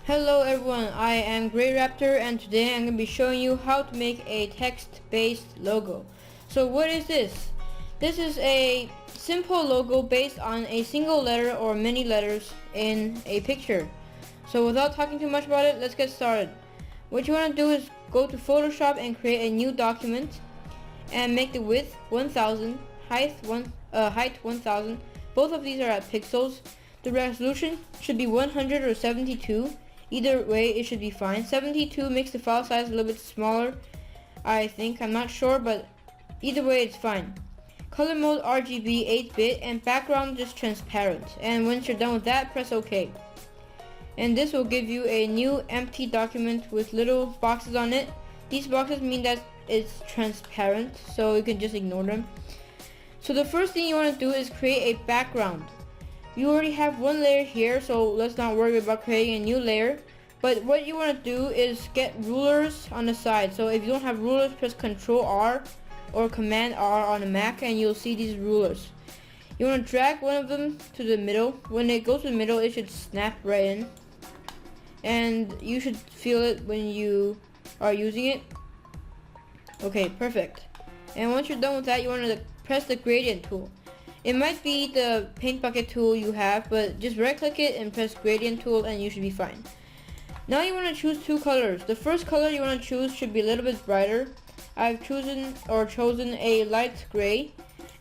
Hello everyone, I am Raptor and today I'm going to be showing you how to make a text-based logo. So what is this? This is a simple logo based on a single letter or many letters in a picture. So without talking too much about it, let's get started. What you want to do is go to Photoshop and create a new document and make the width 1000, height 1000. Both of these are at pixels. The resolution should be 100 or 72. Either way, it should be fine. 72 makes the file size a little bit smaller, I think. I'm not sure, but either way, it's fine. Color mode RGB 8-bit and background just transparent. And once you're done with that, press OK. And this will give you a new empty document with little boxes on it. These boxes mean that it's transparent, so you can just ignore them. So the first thing you want to do is create a background. You already have one layer here, so let's not worry about creating a new layer. But what you want to do is get rulers on the side. So if you don't have rulers, press Ctrl R or Command R on a Mac and you'll see these rulers. You want to drag one of them to the middle. When it goes to the middle, it should snap right in. And you should feel it when you are using it. Okay, perfect. And once you're done with that, you want to press the gradient tool. It might be the paint bucket tool you have, but just right click it and press gradient tool and you should be fine. Now you want to choose two colors. The first color you want to choose should be a little bit brighter. I've chosen a light gray.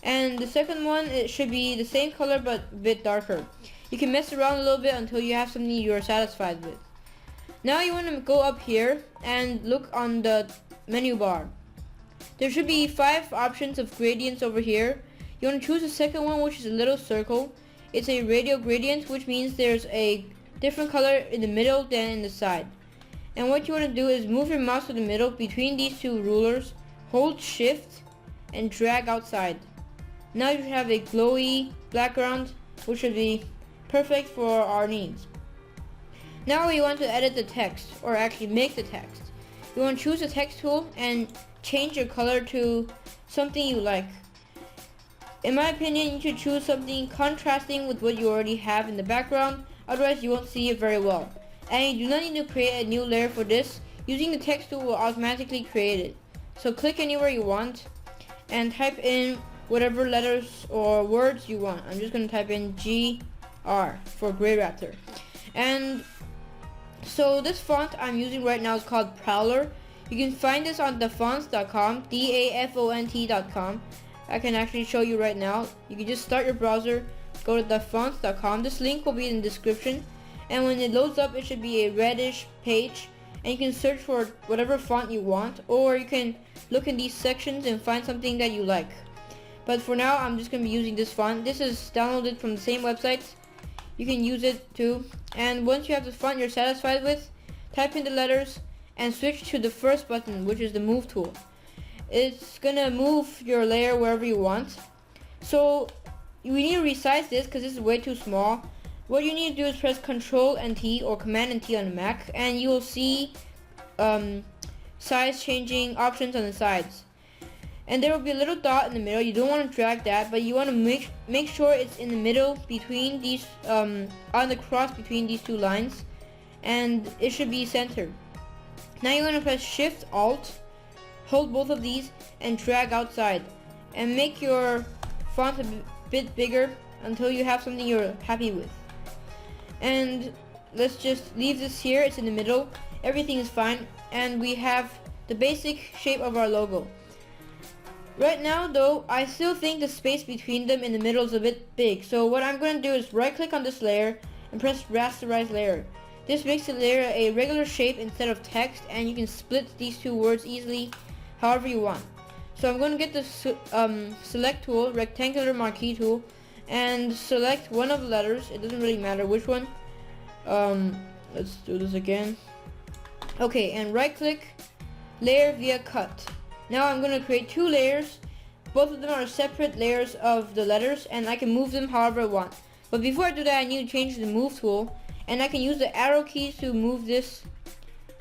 And the second one, it should be the same color but a bit darker. You can mess around a little bit until you have something you are satisfied with. Now you want to go up here and look on the menu bar. There should be 5 options of gradients over here. You want to choose the second one, which is a little circle. It's a radial gradient, which means there's a different color in the middle than in the side. And what you want to do is move your mouse to the middle between these two rulers, hold shift, and drag outside. Now you should have a glowy background, which should be perfect for our needs. Now we want to edit the text, or actually make the text. You want to choose the text tool and change your color to something you like. In my opinion, you should choose something contrasting with what you already have in the background, otherwise you won't see it very well. And you do not need to create a new layer for this. Using the text tool will automatically create it. So click anywhere you want and type in whatever letters or words you want. I'm just going to type in GR for Grey Raptor. And so this font I'm using right now is called Prowler. You can find this on dafonts.com, DAFONT.com. I can actually show you right now. You can just start your browser, go to dafonts.com. This link will be in the description. And when it loads up, it should be a reddish page. And you can search for whatever font you want. Or you can look in these sections and find something that you like. But for now, I'm just going to be using this font. This is downloaded from the same website. You can use it too. And once you have the font you're satisfied with, type in the letters and switch to the first button, which is the move tool. It's gonna move your layer wherever you want. So we need to resize this because this is way too small. What you need to do is press Ctrl and T or Command and T on the Mac, and you will see size changing options on the sides. And there will be a little dot in the middle. You don't want to drag that, but you want to make sure it's in the middle between these on the cross between these two lines, and it should be centered. Now you want to press Shift Alt, hold both of these and drag outside and make your font a bit bigger until you have something you're happy with. And let's just leave this here. It's in the middle. Everything is fine and we have the basic shape of our logo. Right now though, I still think the space between them in the middle is a bit big. So what I'm going to do is right click on this layer and press Rasterize Layer. This makes the layer a regular shape instead of text, and you can split these two words easily however you want. So I'm going to get the select tool, rectangular marquee tool, and select one of the letters. It doesn't really matter which one. Let's do this again. Okay, and right click, layer via cut. Now I'm going to create 2 layers. Both of them are separate layers of the letters, and I can move them however I want. But before I do that, I need to change the move tool, and I can use the arrow keys to move this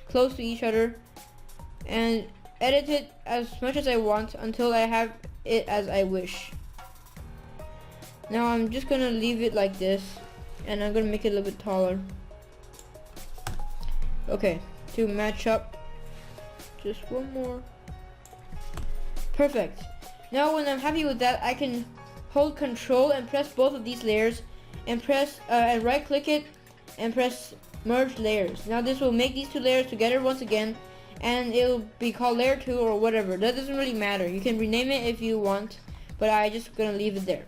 close to each other and edit it as much as I want until I have it as I wish. Now I'm just gonna leave it like this, and I'm gonna make it a little bit taller. Okay, to match up. Just one more. Perfect. Now when I'm happy with that, I can hold Control and press both of these layers and press and right click it and press merge layers. Now this will make these two layers together once again, and it'll be called layer 2 or whatever. That doesn't really matter. You can rename it if you want, but I just gonna leave it there.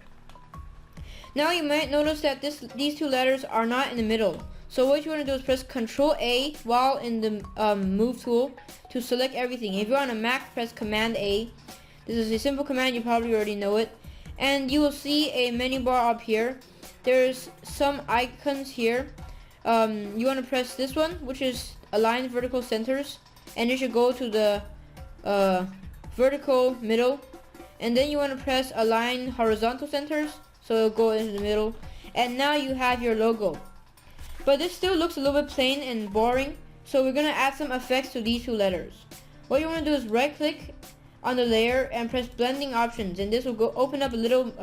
Now you might notice that these two letters are not in the middle. So what you want to do is press Control A while in the move tool to select everything. If you're on a Mac, press Command A. This is a simple command, you probably already know it. And you will see a menu bar up here. There's some icons here. You want to press this one, which is align vertical centers, and it should go to the vertical middle. And then you want to press align horizontal centers, so it'll go into the middle. And now you have your logo. But this still looks a little bit plain and boring, so we're going to add some effects to these two letters. What you want to do is right click on the layer and press blending options, and this will go open up a little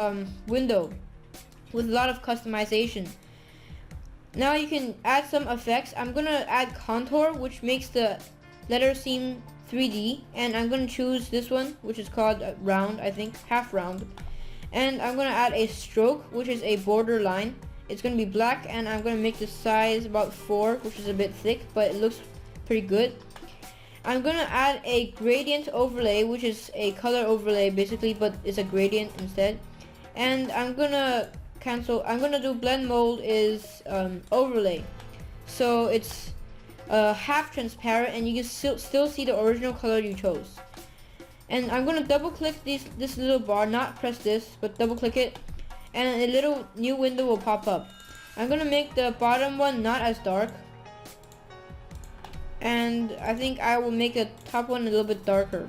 window with a lot of customization. Now you can add some effects. I'm going to add contour, which makes the letter seem 3D, and I'm going to choose this one, which is called round, I think, half round. And I'm going to add a stroke, which is a border line. It's going to be black, and I'm going to make the size about 4, which is a bit thick, but it looks pretty good. I'm going to add a gradient overlay, which is a color overlay basically, but it's a gradient instead. And I'm going to do blend mode is overlay. So it's half transparent, and you can still see the original color you chose. And I'm going to double click this little bar, not press this, but double click it, and a little new window will pop up. I'm going to make the bottom one not as dark, and I think I will make the top one a little bit darker.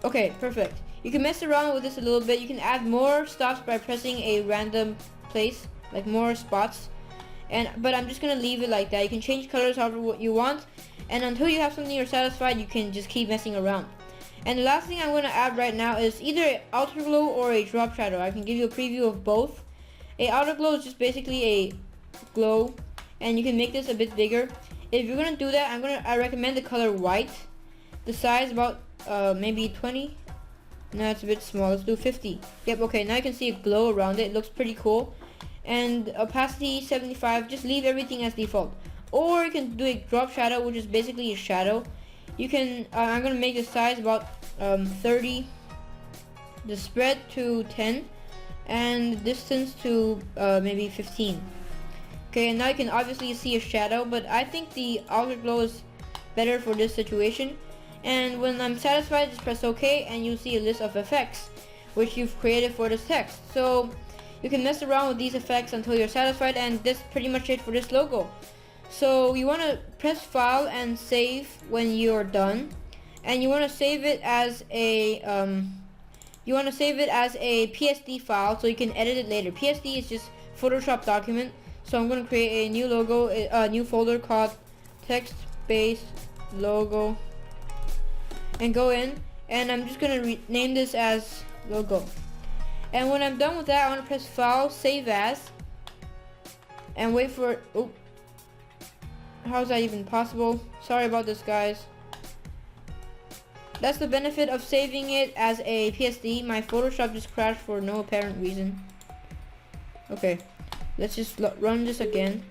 Okay, perfect. You can mess around with this a little bit. You can add more stops by pressing a random place, like more spots. But I'm just gonna leave it like that. You can change colors however you want, and until you have something you're satisfied, you can just keep messing around. And the last thing I'm going to add right now is either an outer glow or a drop shadow. I can give you a preview of both. A outer glow is just basically a glow, and you can make this a bit bigger. If you're going to do that, I recommend the color white. The size about maybe 20. No, it's a bit small. Let's do 50. Yep, okay, now you can see a glow around it. It looks pretty cool. And opacity 75. Just leave everything as default. Or you can do a drop shadow, which is basically a shadow. You can, I'm going to make the size about 30, the spread to 10, and the distance to maybe 15. Okay, and now you can obviously see a shadow, but I think the outer glow is better for this situation. And when I'm satisfied, just press OK, and you'll see a list of effects which you've created for this text. So you can mess around with these effects until you're satisfied, and that's pretty much it for this logo. So you want to press file and save when you're done, and you want to save it as a PSD file so you can edit it later. PSD is just Photoshop document. So I'm going to create a new logo, a new folder called text-based logo, and go in, and I'm just going to rename this as logo. And when I'm done with that, I want to press file, save as, and wait for it. Oh. How is that even possible? Sorry about this, guys. That's the benefit of saving it as a PSD. My Photoshop just crashed for no apparent reason. Okay, let's just run this again.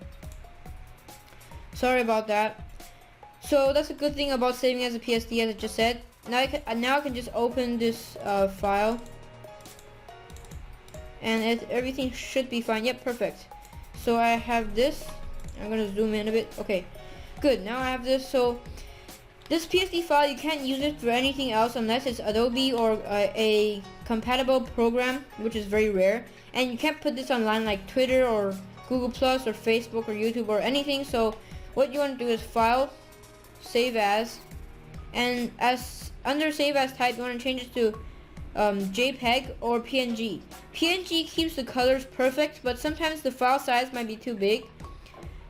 Sorry about that. So that's a good thing about saving as a PSD, as I just said. Now I can just open this file, and everything should be fine. Yep, perfect. So I have this. I'm gonna zoom in a bit. Okay, good. Now I have this. So this PSD file, you can't use it for anything else unless it's Adobe or a compatible program, which is very rare. And you can't put this online like Twitter or Google Plus or Facebook or YouTube or anything. So what you want to do is file, save as, and as under save as type, you want to change it to JPEG or PNG. PNG keeps the colors perfect, but sometimes the file size might be too big.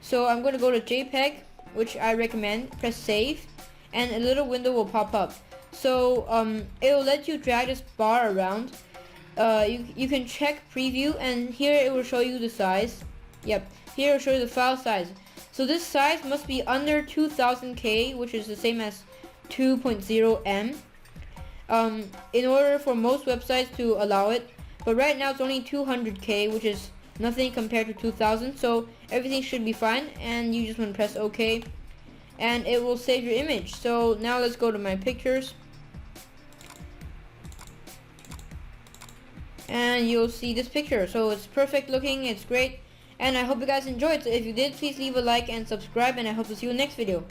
So I'm going to go to JPEG, which I recommend. Press save, and a little window will pop up. So it will let you drag this bar around. You can check preview, and here it will show you the size. Yep, here it will show you the file size. So this size must be under 2000K, which is the same as 2.0 M. In order for most websites to allow it, but right now it's only 200K, which is nothing compared to 2000, so everything should be fine, and you just want to press OK, and it will save your image. So now let's go to my pictures, and you'll see this picture. So it's perfect looking, it's great, and I hope you guys enjoyed. So if you did, please leave a like and subscribe, and I hope to see you in the next video.